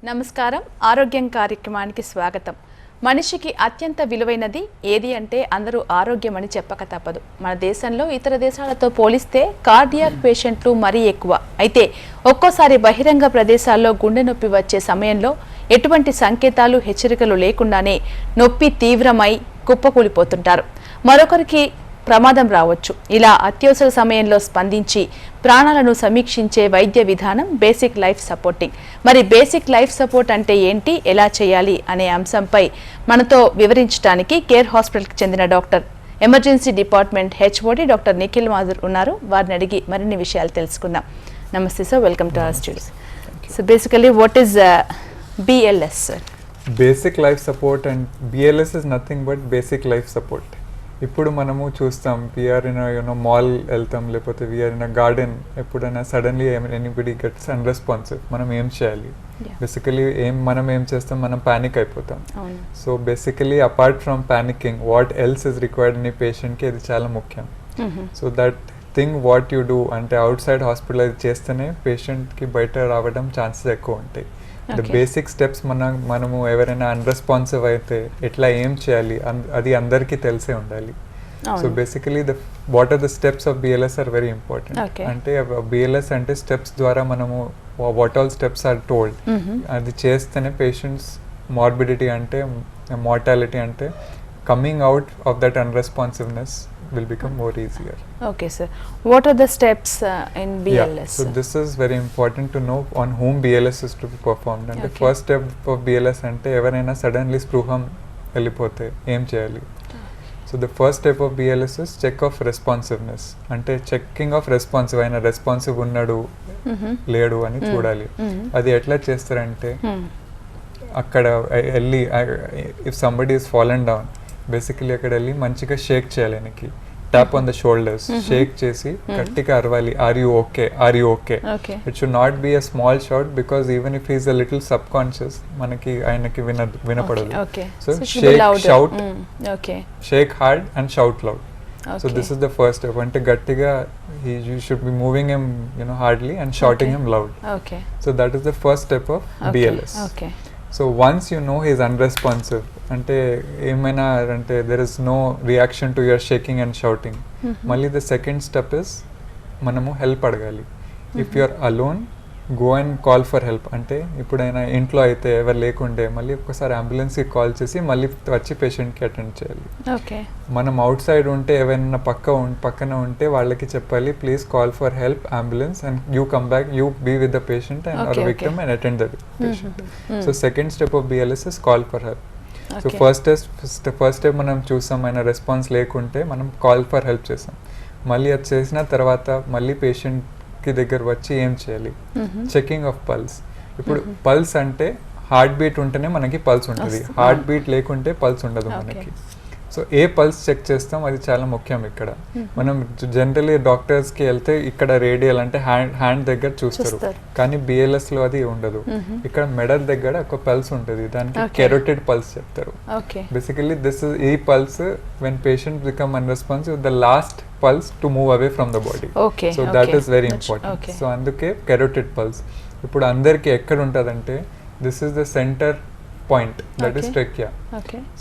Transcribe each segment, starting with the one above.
నమస్కారం ఆరోగ్యం కార్యక్రమానికి స్వాగతం. మనిషికి అత్యంత విలువైనది ఏది అంటే అందరూ ఆరోగ్యం అని చెప్పక తప్పదు. మన దేశంలో ఇతర దేశాలతో పోలిస్తే కార్డియాక్ పేషెంట్లు మరీ ఎక్కువ. అయితే ఒక్కోసారి బహిరంగ ప్రదేశాల్లో గుండె నొప్పి వచ్చే సమయంలో ఎటువంటి సంకేతాలు హెచ్చరికలు లేకుండానే నొప్పి తీవ్రమై కుప్పకూలిపోతుంటారు. మరొకరికి ప్రమాదం రావచ్చు. ఇలా అత్యవసర సమయంలో స్పందించి ప్రాణాలను సమీక్షించే వైద్య విధానం బేసిక్ లైఫ్ సపోర్టింగ్. మరి బేసిక్ లైఫ్ సపోర్ట్ అంటే ఏంటి, ఎలా చేయాలి అనే అంశంపై మనతో వివరించడానికి కేర్ హాస్పిటల్కి చెందిన doctor, emergency department HOD doctor Nikhil Madhur ఉన్నారు. వారిని అడిగి మరిన్ని విషయాలు తెలుసుకుందాం. నమస్తే sir, welcome to our studios. So basically what is BLS sir? Basic life support and BLS is nothing but basic life support. ఇప్పుడు మనము చూస్తాం, వీఆర్ ఇన్ మాల్ వెళ్తాం, లేకపోతే వీఆర్ ఇన్ గార్డెన్, ఎప్పుడైనా సడన్లీ ఎనీబడి గెట్స్ అన్రెస్పాన్సివ్, మనం ఏం చేయాలి? Basically మనం ఏం చేస్తాం, మనం ప్యానిక్ అయిపోతాం. So basically apart from panicking, what else is required in ఈ పేషెంట్కి అది చాలా ముఖ్యం. So that thing what you do అంటే అవుట్ సైడ్ హాస్పిటల్ అది చేస్తేనే పేషెంట్కి బయట రావడం ఛాన్సెస్ ఎక్కువ ఉంటాయి. ద బేసిక్ స్టెప్స్ మనము ఎవరైనా అన్రెస్పాన్సివ్ అయితే ఎట్లా ఏం చేయాలి అది అందరికీ తెలిసే ఉండాలి. So basically what are the steps of BLS are very important. అంటే BLS అంటే స్టెప్స్ ద్వారా మనము what all steps are told, అది చేస్తేనే పేషెంట్స్ మార్బిడిటీ అంటే మార్టాలిటీ అంటే coming out of that unresponsiveness will become more easier. Okay sir, what are the steps in BLS? Yeah, so this is very important to know on whom BLS is to be performed. And the first step of BLS ante evaraina suddenly spruham vellipote em cheyali. So the first step of BLS is check of responsiveness. Ante checking of responsive aina responsive unnadu ledu ani చూడాలి. అది ఎట్లా చేస్తారంటే అక్కడ వెళ్ళి if somebody is fallen down, basically అక్కడ వెళ్ళి మంచిగా shake చేయాలి, ఆయనకి tap on the shoulders, shake చేసి గట్టిగా అరవాలి, are you okay, are you okay. It should not be a small shout because even if is a little subconscious మనకి ఆయనకి వినపడదు. So shake, shout, shake hard and shout loud. So this is the first step. అంటే గట్టిగా you should be moving him hardly and shouting him loud. So that is the first step of BLS. So once you know he is unresponsive, ante emaina ante there is no reaction to your shaking and shouting, malli the second step is manamu help adagali. If you are alone, go and call for help. అంటే ఇప్పుడైనా ఇంట్లో అయితే ఎవరు లేకుండే మళ్ళీ ఒకసారి అంబులెన్స్కి call చేసి మళ్ళీ వచ్చి పేషెంట్కి అటెండ్ చేయాలి. మనం అవుట్ సైడ్ ఉంటే ఎవరైనా పక్కన ఉంటే వాళ్ళకి చెప్పాలి, please call for help, ambulance, and you come back, you be with the patient and or victim and attend the patient. So second step of BLS is call for help. So first step మనం చూసాం, ఆయన response లేకుంటే మనం call for help చేసాం. మళ్ళీ అది చేసిన తర్వాత మళ్ళీ పేషెంట్ కి దగ్గర వచ్చి ఏం చేయాలి, చెకింగ్ ఆఫ్ పల్స్. ఇప్పుడు పల్స్ అంటే హార్ట్ బీట్ ఉంటేనే మనకి పల్స్ ఉంటుంది, హార్ట్ బీట్ లేకుంటే పల్స్ ఉండదు మనకి. సో ఏ పల్స్ చెక్ చేస్తాం అది చాలా ముఖ్యం. ఇక్కడ మనం జనరల్లీ డాక్టర్స్కి వెళ్తే ఇక్కడ రేడియల్ అంటే హ్యాండ్ దగ్గర చూస్తారు, కానీ BLS లో అది ఉండదు. ఇక్కడ మెడల్ దగ్గర ఒక పల్స్ ఉంటుంది, దానికి కెరోటిడ్ పల్స్ చెప్తారు. బేసికలీ దిస్ ఇస్ ఈ pulse when patient become unresponsive, the last pulse to move away from the body. So that is very important. So అందుకే carotid pulse. ఇప్పుడు అందరికి ఎక్కడ ఉంటదంటే this is the center point, that is trachea.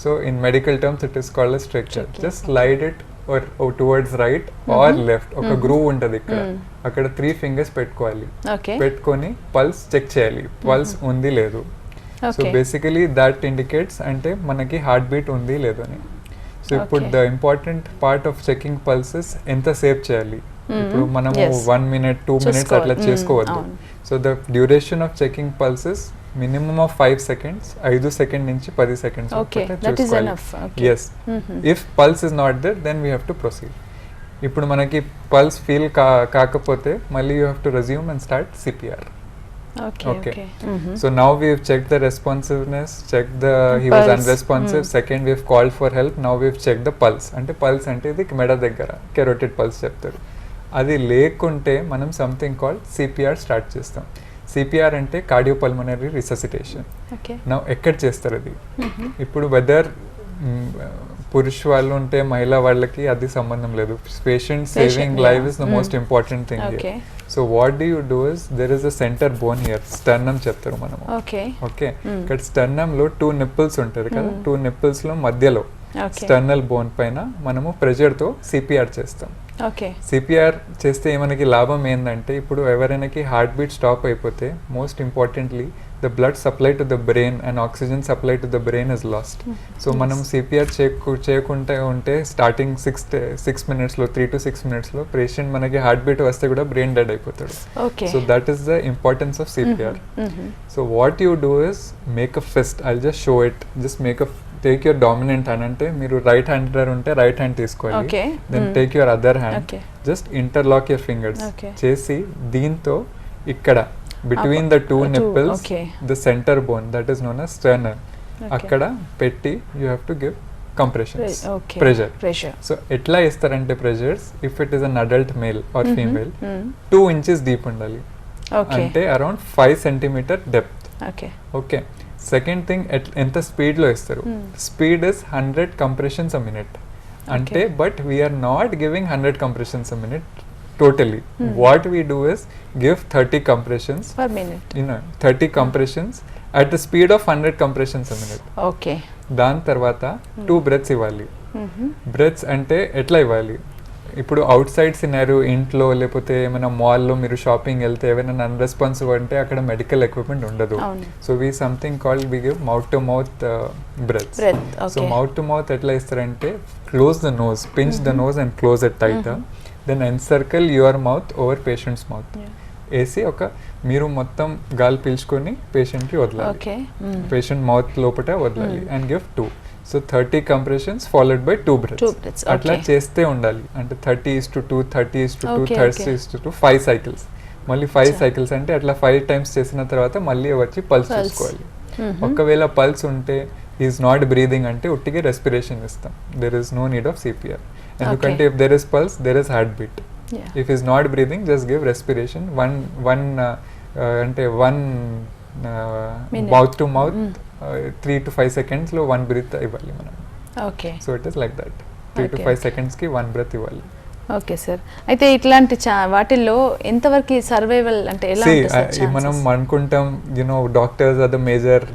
So in medical terms it is called as trachea. Just slide it or towards right or left. ఒక groove ఉంటది ఇక్కడ, అక్కడ 3 fingers పెట్టుకోవాలి, పెట్టుకొని పల్స్ చెక్ చేయాలి, పల్స్ ఉంది లేదు. సో బేసికలీ దట్ ఇండికేట్స్ అంటే మనకి హార్ట్ బీట్ ఉంది లేదు అని. సో ఇప్పుడు the important part of checking pulses ఎంత సేవ్ చేయాలి. ఇప్పుడు మనము 1 minute 2 minutes అట్లా చేసుకోవద్దు. So the duration of checking pulses minimum of 5 seconds, 5 second నుంచి 10 seconds చూసుకోవాలి. Yes, if pulse is not there then we have to proceed. ఇప్పుడు మనకి పల్స్ ఫీల్ కాకపోతే మళ్ళీ you have to resume and start CPR. Okay. So now we've checked the responsiveness, checked the he was unresponsive. Second, we've called for help. Now we've checked the pulse. అంటే pulse అంటే ఇది మెడ దగ్గర carotid pulse చెప్తారు. అది లేకుంటే మనం something called CPR start చేస్తాం. CPR అంటే కార్డియోపల్మనరీ రిససిటేషన్. నా ఎక్కడ చేస్తారు అది? ఇప్పుడు వెదర్ పురుష వాళ్ళు ఉంటే మహిళా వాళ్ళకి అది సంబంధం లేదు. Patient saving life is the most important thing. So what do you do is there is a centre bone here, sternum చెప్తారు మనము. ఓకే, ఇక్కడ స్టర్నమ్ లో 2 నిప్పుల్స్ ఉంటుంది కదా, 2 నిప్పుల్స్ లో మధ్యలో స్టర్నల్ బోన్ పైన మనము ప్రెషర్ తో సిపిఆర్ చేస్తాం. సిపిఆర్ చేస్తే మనకి లాభం ఏంటంటే, ఇప్పుడు ఎవరైనాకి హార్ట్ బీట్ స్టాప్ అయిపోతే most importantly the blood supply to the brain and oxygen supply to the brain is lost. So మనం సిపిఆర్ చేయకుంటే ఉంటే స్టార్టింగ్ 6 minutesలో 3 to 6 minutesలో పేషెంట్ మనకి హార్ట్ బీట్ వస్తే కూడా బ్రెయిన్ డెడ్ అయిపోతాడు. So that is the importance of CPR. So what you do is make a fist. I just show it. Just make a take your dominant hand, అంటే మీరు right hander ఉంటే right hand తీసుకోవాలి. Then take your other hand, just interlock your fingers చేసి దీంతో ఇక్కడ between the 2 nipples the centre bone that is known as sternum అక్కడ పెట్టి you have to give compressions, pressure. So ఎట్లా ఇస్తారంటే pressures, if it is an adult male or female 2 inches deep ఉండాలి, అంటే around 5 centimeter depth. Okay, second thing ఎంత స్పీడ్లో ఇస్తారు. Speed is 100 compressions a minute, అంటే but we're not giving 100 compressions a minute totally. What we do is give 30 compressions per minute. 30 compressions at the speed of 100 compressions a minute. Okay. దాని తర్వాత 2 breaths ఇవ్వాలి. Breaths అంటే ఎట్లా ఇవ్వాలి, ఇప్పుడు out side scenario ఇంట్లో లేకపోతే ఏమైనా మాల్లో మీరు షాపింగ్ వెళ్తే ఏమైనా నన్ రెస్పాన్సివ్ అంటే అక్కడ మెడికల్ ఎక్విప్మెంట్ ఉండదు. So we something called we give mouth to mouth breaths. So mouth to mouth ఎట్లా ఇస్తారంటే close the nose, pinch the nose and close it tight. Then encircle your mouth over patient's mouth వేసి ఒక మీరు మొత్తం గాలి పీల్చుకొని పేషెంట్కి వదలాలి, పేషెంట్ మౌత్ లోపల వదలాలి and give 2. So 30 compressions followed by 2 breaths. అట్లా చేస్తే ఉండాలి, అంటే 30:2, 30:2, 30:2, 5 cycles. మళ్ళీ 5 cycles అంటే అట్లా 5 times చేసిన తర్వాత మళ్ళీ వచ్చి పల్స్ చూసుకోవాలి. ఒకవేళ పల్స్ ఉంటే ఈజ్ నాట్ బ్రీదింగ్ అంటే ఉట్టిగా రెస్పిరేషన్ ఇస్తాం. There is no need of CPR, ఎందుకంటే if there is pulse there is heart beat. If is not breathing just give respiration. అంటే 1 mouth to mouth 3 to 5 seconds లో 1 breath ఇవ్వాలి మనం. So it is like that, 3 to 5 seconds కి 1 breath ఇవ్వాలి. Okay sir, అయితే ఇట్లాంటి వాటిల్లో ఎంతవరకు సర్వైవల్ అంటే ఎలా ఉంటుంది? మనం అనుకుంటాం doctors are the major,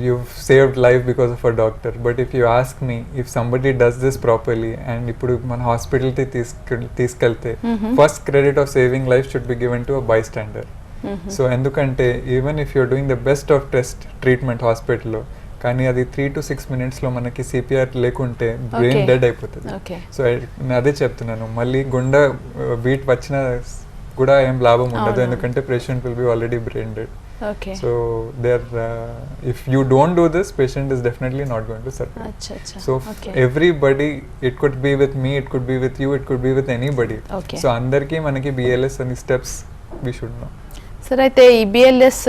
you saved life because of a doctor. But if you ask me, if somebody does this properly and ఇప్పుడు మన హాస్పిటల్కి తీసుకెళ్తే first credit of saving life should be given to a bystander. So ఎందుకంటే even if you're doing the best of treatment హాస్పిటల్లో, కానీ అది 3 to 6 minutesలో మనకి CPR లేకుంటే బ్రెయిన్ డెడ్ అయిపోతుంది. సో నేను అదే చెప్తున్నాను, మళ్ళీ గుండె బీట్ వచ్చినా కూడా ఏం లాభం ఉండదు, ఎందుకంటే patient will be already brain dead. So if you don't do this, patient is definitely not going to survive. So everybody, it could be with me, it could be with you, it could be with anybody. So అందరికీ మనకి BLS అని steps we should know. సరే, అయితే ఈ BLS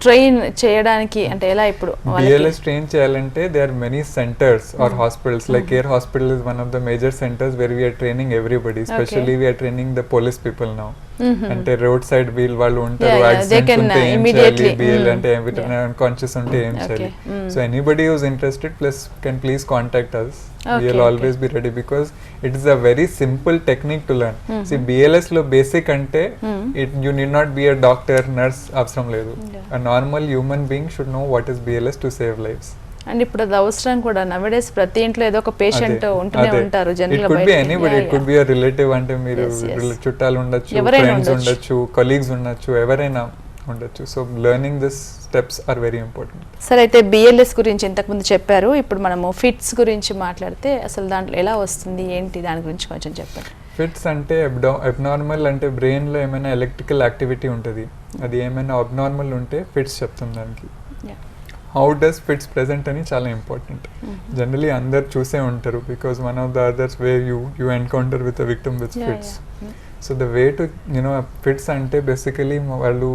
train చేయడానికి అంటే ఎలా? ఇప్పుడు BLS ట్రైన్ చేయాలంటే there are many centers or hospitals, like Care Hospital is one of the major centers where we are training everybody, especially we are training the police people now. అంటే road side wheel వాళ్ళు ఉంటారు, accidents ఉంటే ఏం చేయాలి, BL అంటే unconscious ఉంటే ఏం చేయాలి. So anybody who's interested can please contact us. We will always be ready because it is a very simple technique to learn. See, BLS లో basic అంటే you need not be a doctor, nurse అవసరం లేదు. A normal human being should know what is BLS to save lives. And ఇప్పుడు అది అవసరం కూడా. నవడేస్ ప్రతి ఇంట్లో ఏదో ఒక పేషెంట్ ఉంటూనే ఉంటారు. It could be anybody, it could be a relative, అంటే మీరు చుట్టాలు ఉండొచ్చు, ఫ్రెండ్స్ ఉండొచ్చు, కొలీగ్స్ ఉండొచ్చు, ఎవరైనా ఉండొచ్చు. So learning this steps are very important. సరే, అయితే BLS గురించి ఇంతకుముందు చెప్పారు, ఇప్పుడు మనము ఫిట్స్ గురించి మాట్లాడితే అసలు దాంట్లో ఎలా వస్తుంది ఏంటి, దాని గురించి కొంచెం చెప్పండి. ఫిట్స్ అంటే అబ్నార్మల్, అంటే బ్రెయిన్లో ఏమైనా ఎలక్ట్రికల్ యాక్టివిటీ ఉంటుంది, అది ఏమైనా అబ్నార్మల్ ఉంటే ఫిట్స్ చెప్తాం దానికి. హౌ డస్ ఫిట్స్ ప్రెజెంట్ అని చాలా ఇంపార్టెంట్. జనరలీ అందరు చూసే ఉంటారు, because one of the others way you encounter with a victim with fits. So the way to fits అంటే బేసికలీ వాళ్ళు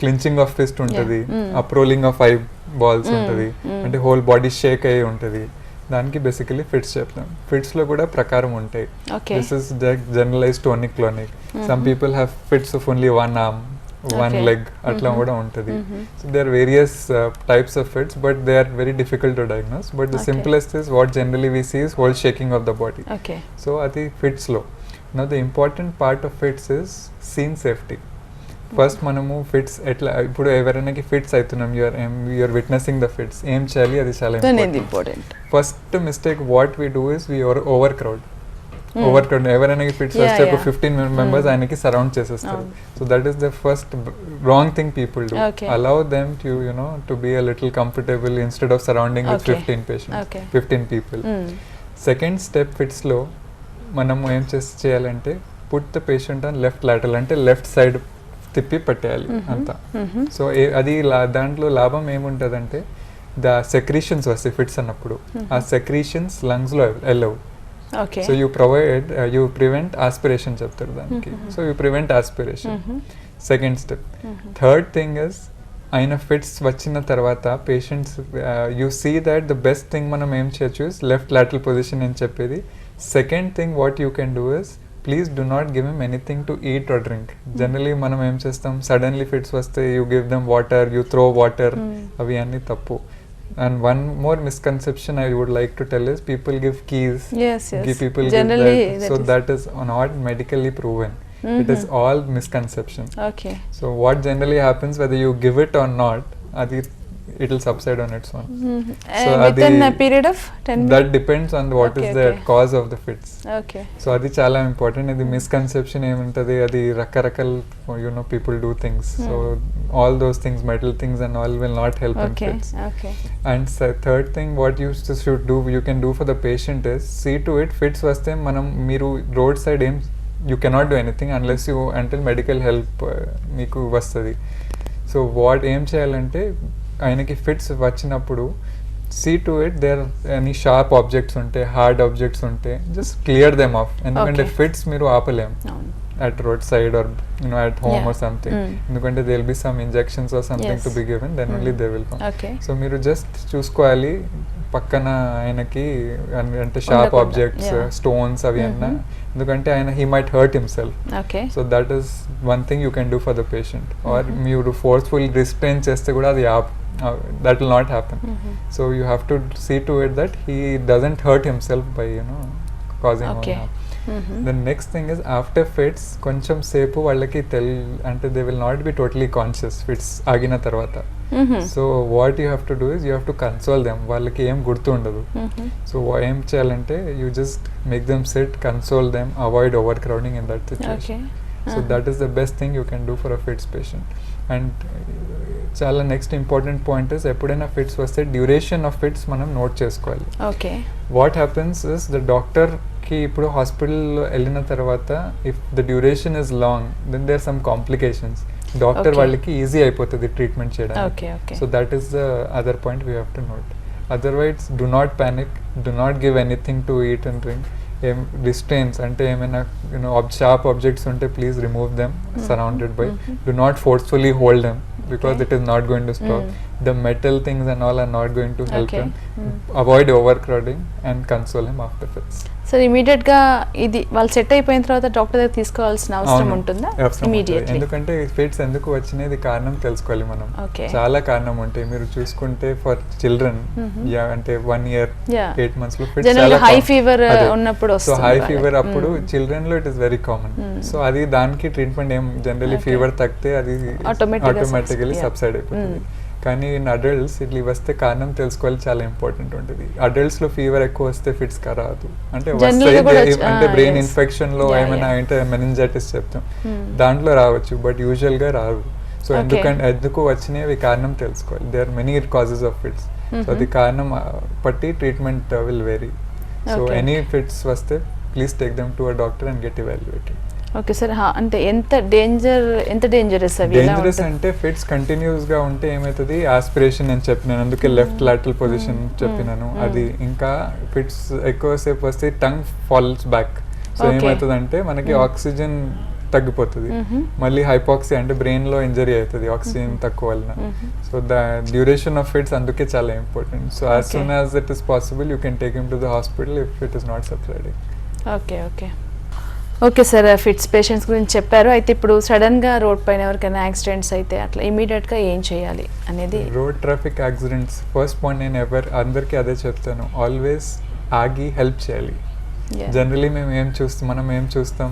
క్లించింగ్ ఆఫ్ ఫిస్ట్ ఉంటుంది, అప్రోలింగ్ ఆఫ్ 5 balls ఉంటుంది, అంటే హోల్ బాడీ షేక్ అయ్యి ఉంటుంది. దానికి బేసికలీ ఫిట్స్ చెప్తాం. ఫిట్స్ లో కూడా ప్రకారం ఉంటాయి. This is generalized tonic clonic. Some people have fits of only 1 arm, one leg అట్లా కూడా ఉంటుంది. So they are various types of fits, but they are very difficult to diagnose. But the simplest is what generally we see is whole shaking of the body. So అది ఫిట్స్లో. Now the important part of fits is scene safety. First మనము fits ఎట్లా, ఇప్పుడు ఎవరైనాకి fits అవుతున్నాం, you're witnessing the fits, ఏం చేయాలి అది చాలా important. First mistake what we do is we overcrowd. ఎవరైనా ఫిట్స్ వస్తే ఒక 15 మెంబర్స్ ఆయనకి సరౌండ్ చేసేస్తారు. So that is the first wrong thing people do. Allow them to be a little comfortable instead of surrounding with 15 people. Second step ఫిట్స్లో మనము ఏం చేయాలంటే put the patient on left lateral, అంటే left side తిప్పి పట్టేయాలి అంతా. So అది దాంట్లో లాభం ఏముంటుందంటే ద సెక్రీషన్స్ వస్తాయి ఫిట్స్ అన్నప్పుడు, ఆ సెక్రీషన్స్ లంగ్స్లో వెళ్ళవు. సో యూ ప్రివెంట్ ఆస్పిరేషన్ చెప్తారు దానికి. So you prevent aspiration, second step. Third thing is అయిన ఫిట్స్ వచ్చిన తర్వాత patients you see that the best thing మనం ఏం చేయొచ్చు ఇస్ లెఫ్ట్ లాటరల్ పొజిషన్ అని చెప్పేది. Second thing what you can do is please do not give him anything to eat or drink. Generally మనం ఏం చేస్తాం, సడన్లీ ఫిట్స్ వస్తే you give them water, you throw water, అవి అన్నీ తప్పు. And one more misconception I would like to tell is people give keys. Yes. People generally give that. So that is not medically proven. It is all misconception. Okay. So what generally happens, whether you give it or not, it will subside on its own. So within a period of 10 minutes? That depends on what is the cause of the fits. Okay. So adi chala important. Adi misconception emuntadi, adi rakkarakal people do things. So all those things, metal things and all will not help in fits. Okay. And third thing what you can do for the patient is see to it fits vaste manam meeru road side you cannot do anything until medical help meeku vastadi. So what ఏం చేయాలంటే ఆయనకి fits వచ్చినప్పుడు see to it there any sharp objects ఉంటే, hard objects ఉంటే just clear them off. ఎందుకంటే fits మీరు ఆపలేం at roadside or at home or something. ఎందుకంటే there will be some injections or something to be given, then only they will come. So మీరు just చూసుకోవాలి పక్కన ఆయనకి అంటే షార్ప్ ఆబ్జెక్ట్స్, స్టోన్స్ అవి అన్నా, ఎందుకంటే ఆయన he might hurt himself. So that is one thing you can do for the patient. Or మీరు forceful restrain చేస్తే కూడా అది that will not happen. So you have to see to it that he doesn't hurt himself by causing harm. The next thing is after fits కొంచెం సేపు వాళ్ళకి అంటే they will not be totally conscious fits ఆగిన తర్వాత. So what you have to do is you have to console them. వాళ్ళకి ఏం గుర్తు ఉండదు. So ఏం చేయాలంటే you just make them sit, console them, avoid overcrowding in that situation. So that is the best thing you can do for a fits patient. And చాలా next important point is ఎప్పుడైనా fits వస్తే duration of fits మనం note చేసుకోవాలి. What happens is the డాక్టర్కి ఇప్పుడు హాస్పిటల్లో వెళ్ళిన తర్వాత if the duration is long then there some complications. Doctor వాళ్ళకి ఈజీ అయిపోతుంది ట్రీట్మెంట్ చేయడానికి. So that is the other point we have to note. Otherwise do not panic, do not give anything to eat and drink. ఏం distance అంటే ఏమైనా sharp objects ఉంటే please remove them surrounded by. Do not forcefully hold them because it is not going to stop. The metal things and all are not going to help him. Avoid overcrowding and console him after fits. So immediate గా ఇది వాళ్ళు set అయిపోయిన తర్వాత doctor దగ్గర తీసుకోవాల్సిన అవసరం ఉంటుందా? Immediately. ఎందుకంటే ఫిట్స్ ఎందుకు వచ్చినది కారణం తెలుసుకోవాలి మనం. చాలా కారణం ఉంటాయి. మీరు చూసుకుంటే ఫర్ చిల్డ్రన్ అంటే 1 year 8 months లో ఫిట్స్ చాలా హై ఫీవర్ ఉన్నప్పుడు వస్తుంది. సో హై ఫీవర్ అప్పుడు చిల్డ్రన్ లో it is very common. So అది దానికి ట్రీట్మెంట్ ఏం జనరలీ ఫీవర్ తగ్గితే అది ఆటోమేటికలీ సబ్సైడ్ అయిపోతుంది. కానీ ఇన్ అడల్ట్స్ ఇట్లా వస్తే కారణం తెలుసుకోవాలి, చాలా ఇంపార్టెంట్ ఉంటుంది. అడల్ట్స్ లో ఫీవర్ ఎక్కువ వస్తే ఫిట్స్ రాదు. అంటే అంటే బ్రెయిన్ ఇన్ఫెక్షన్ లో ఏమైనా అంటే మెనింజైటిస్ చెప్తాం, దాంట్లో రావచ్చు, బట్ యూజువల్ గా రాదు. సో ఎందుకు వచ్చినవి కారణం తెలుసుకోవాలి. They are many causes of fits. So అది కారణం బట్టి treatment will vary. So any fits వస్తే please take them to a doctor and get evaluated. Okay sir. అంటే ఎంత డేంజరస్ అవి? డేంజరస్ అంటే ఫిట్స్ కంటిన్యూస్ గా ఉంటే ఏమవుతుంది, ఆస్పిరేషన్ అని చెప్పినాను, అందుకే లెఫ్ట్ లాటరల్ పొజిషన్ చెప్పినాను. అది ఇంకా ఫిట్స్ ఎక్కువసేపు వస్తే టంగ్ ఫాల్స్ బ్యాక్. సో ఏమవుతుంది అంటే మనకి ఆక్సిజన్ తగ్గిపోతుంది, మళ్ళీ హైపాక్సీ అంటే బ్రెయిన్ లో ఇంజరీ అవుతుంది ఆక్సిజన్ తక్కువ వలన. So the duration of fits అందుకే చాలా important. So as soon as it is possible you can take him to the hospital if it is not subsiding. Okay. Okay sir, fits patients గురించి చెప్పారు. అయితే ఇప్పుడు సడన్గా road పైన ఎవరికైనా accidents అయితే అట్లా ఇమీడియట్గా ఏం చేయాలి అనేది. Road traffic accidents first point నేను అందరికీ అదే చెప్తాను, ఆల్వేస్ ఆగి హెల్ప్ చేయాలి. జనరలీ మనం ఏం చూస్తాం,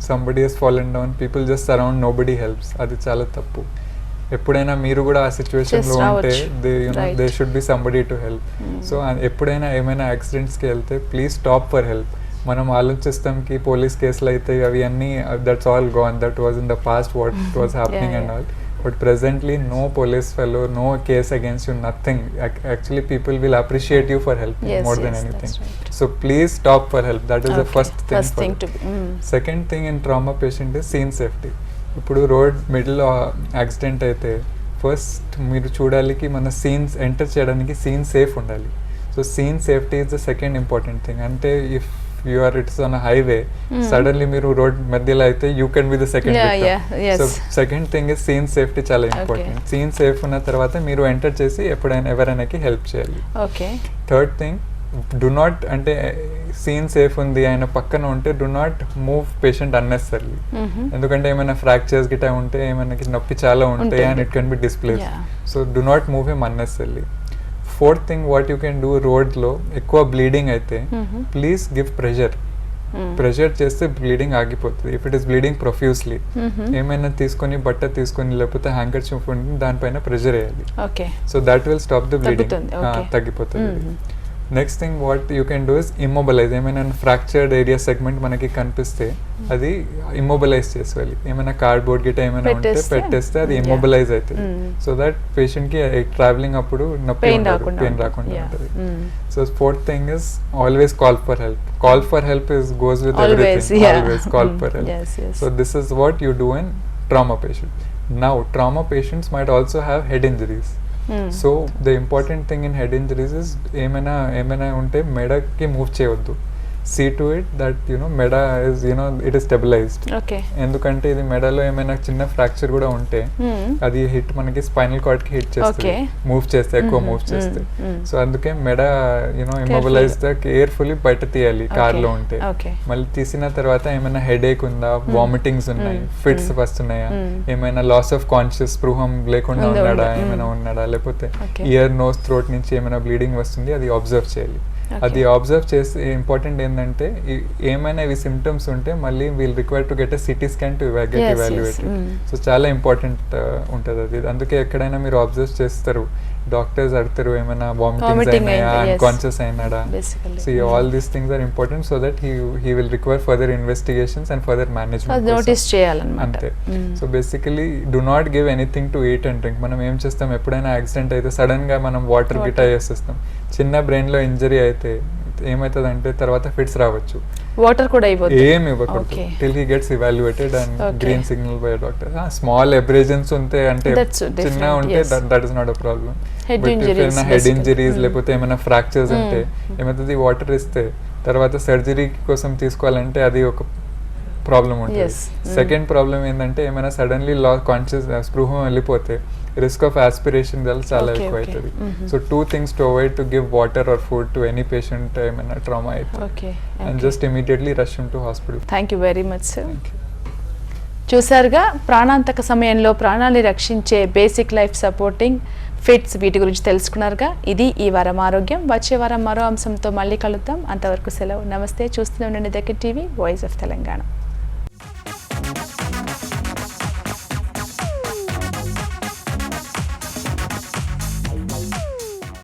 somebody he's fallen down, people just around, nobody helps. అది చాలా తప్పు. ఎప్పుడైనా మీరు కూడా ఆ సిచ్యువేషన్లో ఉంటే there should be somebody to help. So ఎప్పుడైనా ఏమైనా యాక్సిడెంట్స్కి వెళ్తే ప్లీజ్ స్టాప్ ఫర్ హెల్ప్. మనం ఆలోచిస్తాం కి పోలీస్ కేసులు అయితే అవి అన్నీ that's all gone, that was in the past what was happening and all. But presently, no police fellow, no case against you, nothing. Actually, people will appreciate you for helping more than anything. Right. So please stop for help. That is the first thing. Second thing in trauma patient is scene safety. ఇప్పుడు road middle accident అయితే first మీరు చూడాలికి మన scenes enter చేయడానికి scene safe ఉండాలి. So scene safety is the second important thing. అంటే if it's on highway, suddenly మీరు road మధ్యలో అయితే you can be the second victim. So second thing is scene safety చాలా ఇంపార్టెంట్. సీన్ సేఫ్ ఉన్న తర్వాత మీరు enter చేసి ఎవరైనాకి హెల్ప్ చేయాలి. థర్డ్ థింగ్, డు నాట్, అంటే సీన్ సేఫ్ ఉంది ఆయన పక్కన ఉంటే do not move patient unnecessary. ఎందుకంటే ఏమైనా ఫ్రాక్చర్స్ గిటా ఉంటే ఏమైనా నొప్పి చాలా ఉంటాయి and it can be displace. So do not move him unnecessary. Fourth thing what you can do, రోడ్లో ఎక్కువ బ్లీడింగ్ అయితే ప్లీజ్ గివ్ ప్రెషర్ చేస్తే బ్లీడింగ్ ఆగిపోతుంది. If it is bleeding profusely, ఏమైనా తీసుకొని బట్ట తీసుకొని లేకపోతే హ్యాంకర్ చూపుని దానిపైన ప్రెషర్ వేయాలి. So that will stop the bleeding, తగ్గిపోతుంది. Next thing what you can do is immobilize. ఏమైనా ఫ్రాక్చర్డ్ ఏరియా సెగ్మెంట్ మనకి కనిపిస్తే అది ఇమ్మొబలైజ్ చేసేయాలి. ఏమైనా కార్డ్బోర్డ్ గిట్ట ఏమైనా ఉంటే పెట్టేస్తే అది ఇమ్మొబలైజ్ అవుతుంది. సో దట్ పేషెంట్కి ట్రావెలింగ్ అప్పుడు పెయిన్ రాకుండా ఉంటుంది. So fourth thing is always call for help. Call for help is goes with everything. Always call for help. So this is what you do in trauma patient. Now trauma patients might also have head injuries. So the important thing in head injuries is ఏమైనా ఉంటే మెడకి move చేయవద్దు. See to it that మెడ is it is stabilised. ఎందుకంటే ఇది మెడలో ఏమైనా చిన్న ఫ్రాక్చర్ కూడా ఉంటే అది హిట్ మనకి స్పైనల్ కార్డ్ కి హిట్ చేస్తుంది మూవ్ చేస్తే, ఎక్కువ మూవ్ చేస్తే. సో అందుకే మెడ ఇమ్మొబిలైజ్ కేర్ఫుల్లీ బయట తీయాలి కార్ లో ఉంటే. మళ్ళీ తీసిన తర్వాత ఏమైనా హెడ్ ఏక్ ఉందా, వామిటింగ్స్ ఉన్నాయి, ఫిట్స్ వస్తున్నాయా, ఏమైనా లాస్ ఆఫ్ కాన్షియస్, స్పృహం లేకుండా ఉన్నాడా, లేకపోతే ఇయర్, నోస్, థ్రోట్ నుంచి ఏమైనా బ్లీడింగ్ వస్తుంది, అది అబ్జర్వ్ చేయాలి. అది అబ్జర్వ్ చేస్తే ఇంపార్టెంట్ ఏంటంటే ఏమైనా ఇవి సిమ్టమ్స్ ఉంటే మళ్ళీ we'll require to get a CT scan to get evaluated. So చాలా ఇంపార్టెంట్ ఉంటుంది అది. అందుకే ఎక్కడైనా మీరు అబ్జర్వ్ చేస్తారు, డాక్టర్స్ అడుగుతారు ఏమైనా వామిటింగ్స్ అయినాయా, అన్కాన్షియస్ అయినాడా. So all these things are important so that he will require further investigations and further management. Notice చేయాలన్నమాట. అంతే. So basically do not give anything to eat and drink. మనం ఏం చేస్తాం, ఎప్పుడైనా యాక్సిడెంట్ అయితే సడన్ గా మనం వాటర్ గిటా చేసేస్తాం. చిన్న బ్రెయిన్ లో ఇంజరీ అయితే ఏమవుతుంది అంటే తర్వాత ఫిట్స్ రావచ్చు. వాటర్ కూడా ఏం ఇవ్వకూడదు till he gets evaluated and green signal by doctor. Small abrasions ఉంటే అంటే చిన్న ఉంటే that is not a problem. Head injuries లేకపోతే ఏమైనా ఫ్రాక్చర్స్ ఉంటే ఏమవుతుంది, వాటర్ ఇస్తే తర్వాత సర్జరీ కోసం తీసుకోవాలంటే అది ఒక ప్రాబ్లం ఉంటుంది. సెకండ్ ప్రాబ్లం ఏంటంటే ఏమైనా సడన్లీ కాన్షియస్ స్పృహం వెళ్ళిపోతే రిస్క్ ఆఫ్ ఆస్పిరేషన్ చాలా ఎక్కువ అవుతుంది. So 2 things to avoid: to give water or food to any patient ఏమైనా ట్రామా అయితే, and just immediately rush him to hospital. Thank you very much sir. చూసారుగా, ప్రాణాంతక సమయంలో ప్రాణాన్ని రక్షించే బేసిక్ లైఫ్ సపోర్టింగ్ ఫిట్స్, వీటి గురించి తెలుసుకున్నారుగా. ఇది ఈ వారం ఆరోగ్యం. వచ్చే వారం మరో అంశంతో మళ్ళీ కలుద్దాం. అంతవరకు సెలవు. నమస్తే. చూస్తూనే ఉండండి దగ్గర టీవీ, వాయిస్ ఆఫ్ తెలంగాణ.